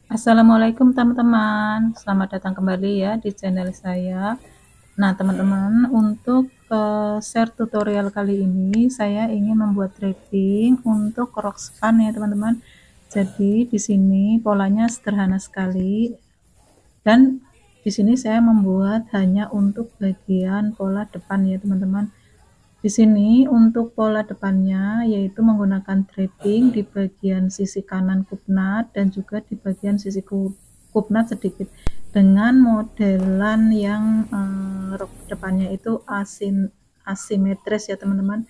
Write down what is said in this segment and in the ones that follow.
Assalamualaikum teman-teman, selamat datang kembali ya di channel saya. Nah teman-teman, untuk share tutorial kali ini saya ingin membuat draping untuk rok span ya teman-teman. Jadi di sini polanya sederhana sekali dan di sini saya membuat hanya untuk bagian pola depan ya teman-teman. Di sini untuk pola depannya yaitu menggunakan draping di bagian sisi kanan kupnat dan juga di bagian sisi kupnat sedikit dengan modelan yang rok depannya itu asimetris ya teman-teman.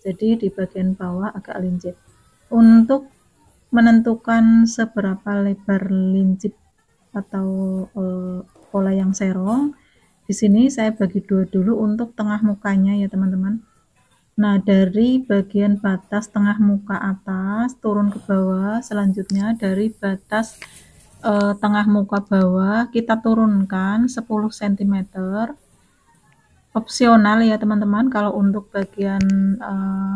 Jadi di bagian bawah agak lincip. Untuk menentukan seberapa lebar lincip atau pola yang serong, di sini saya bagi dua dulu untuk tengah mukanya ya teman-teman. Nah, dari bagian batas tengah muka atas turun ke bawah, selanjutnya dari batas tengah muka bawah kita turunkan 10 cm. Opsional ya teman-teman kalau untuk bagian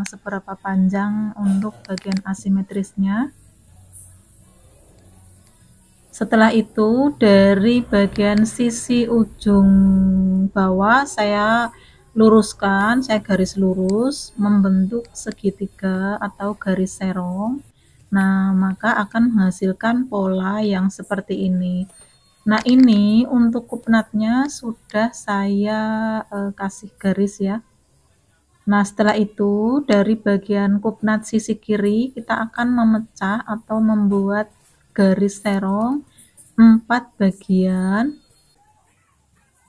seberapa panjang untuk bagian asimetrisnya. Setelah itu dari bagian sisi ujung bawah saya luruskan, saya garis lurus membentuk segitiga atau garis serong. Nah, maka akan menghasilkan pola yang seperti ini. Nah, ini untuk kupnatnya sudah saya kasih garis ya. Nah, setelah itu dari bagian kupnat sisi kiri kita akan memecah atau membuat garis serong 4 bagian.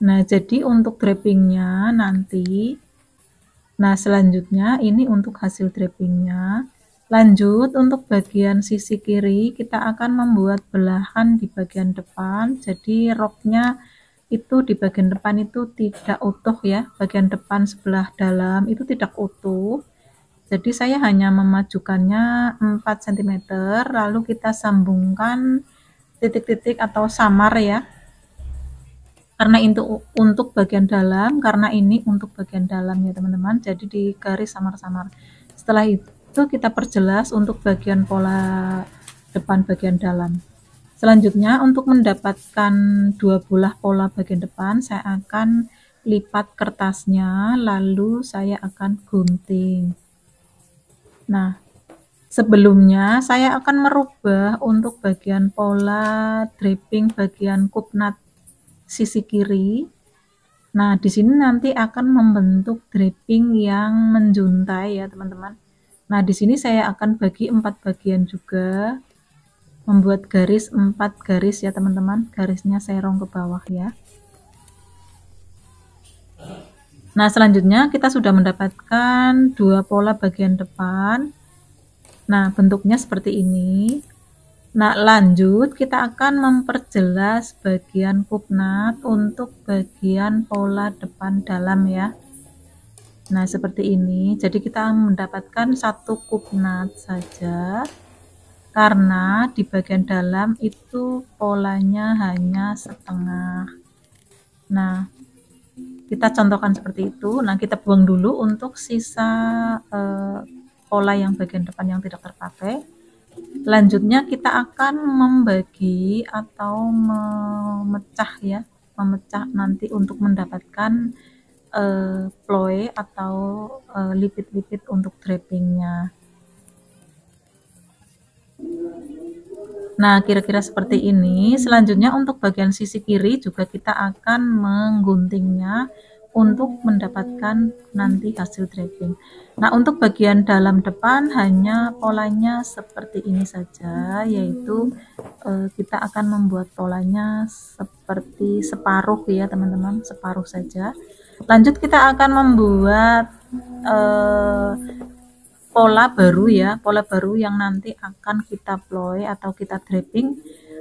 Nah, jadi untuk drapingnya nanti, nah selanjutnya ini untuk hasil drapingnya. Lanjut untuk bagian sisi kiri kita akan membuat belahan di bagian depan. Jadi roknya itu di bagian depan itu tidak utuh ya, bagian depan sebelah dalam itu tidak utuh. Jadi saya hanya memajukannya 4 cm, lalu kita sambungkan titik-titik atau samar ya. Karena itu untuk bagian dalam, karena ini untuk bagian dalam ya teman-teman. Jadi di garis samar-samar. Setelah itu kita perjelas untuk bagian pola depan bagian dalam. Selanjutnya untuk mendapatkan dua bulah pola bagian depan, saya akan lipat kertasnya, lalu saya akan gunting. Nah, sebelumnya saya akan merubah untuk bagian pola draping bagian kupnat sisi kiri. Nah, di sini nanti akan membentuk draping yang menjuntai ya, teman-teman. Nah, di sini saya akan bagi 4 bagian juga. Membuat garis 4 garis ya, teman-teman. Garisnya serong ke bawah ya. Nah, selanjutnya kita sudah mendapatkan dua pola bagian depan. Nah, bentuknya seperti ini. Nah, lanjut kita akan memperjelas bagian kupnat untuk bagian pola depan dalam ya. Nah, seperti ini. Jadi kita mendapatkan satu kupnat saja. Karena di bagian dalam itu polanya hanya setengah. Nah, kita contohkan seperti itu. Nah, kita buang dulu untuk sisa pola yang bagian depan yang tidak terpakai. Lanjutnya kita akan membagi atau memecah ya, memecah nanti untuk mendapatkan ploy atau lipit-lipit untuk drapingnya. Nah, kira-kira seperti ini. Selanjutnya untuk bagian sisi kiri juga kita akan mengguntingnya untuk mendapatkan nanti hasil draping. Nah, untuk bagian dalam depan hanya polanya seperti ini saja, yaitu kita akan membuat polanya seperti separuh ya teman-teman, separuh saja. Lanjut kita akan membuat pola baru ya, pola baru yang nanti akan kita ploy atau kita draping.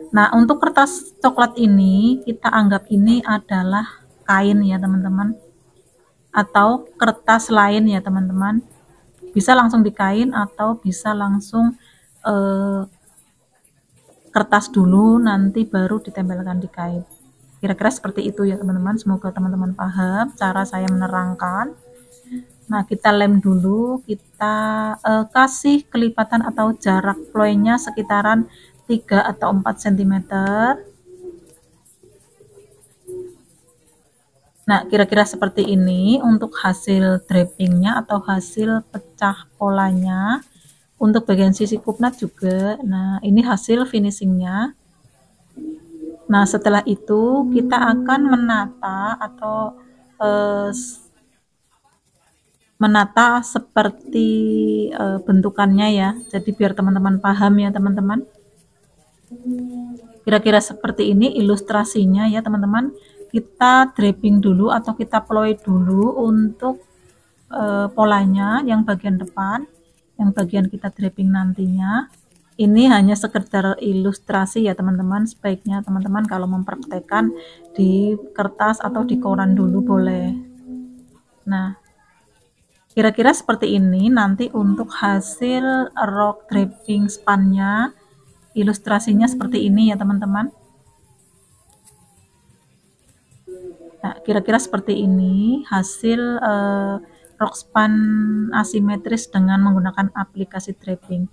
Nah, untuk kertas coklat ini kita anggap ini adalah kain ya teman-teman, atau kertas lain ya teman-teman. Bisa langsung di kain atau bisa langsung kertas dulu nanti baru ditempelkan di kain. Kira-kira seperti itu ya teman-teman. Semoga teman-teman paham cara saya menerangkan. Nah, kita lem dulu, kita kasih kelipatan atau jarak ploynya sekitaran 3 atau 4 cm. Nah, kira-kira seperti ini untuk hasil drapingnya atau hasil pecah polanya. Untuk bagian sisi kupnat juga. Nah, ini hasil finishingnya. Nah, setelah itu kita akan menata atau menata seperti bentukannya ya. Jadi biar teman-teman paham ya teman-teman. Kira-kira seperti ini ilustrasinya ya teman-teman. Kita draping dulu atau kita ploy dulu untuk polanya yang bagian depan, yang bagian kita draping nantinya. Ini hanya sekedar ilustrasi ya teman-teman. Sebaiknya teman-teman kalau mempraktekkan di kertas atau di koran dulu boleh. Nah, kira-kira seperti ini nanti untuk hasil rok draping spannya. Ilustrasinya seperti ini ya teman-teman. Nah, kira-kira seperti ini hasil rok span asimetris dengan menggunakan aplikasi draping.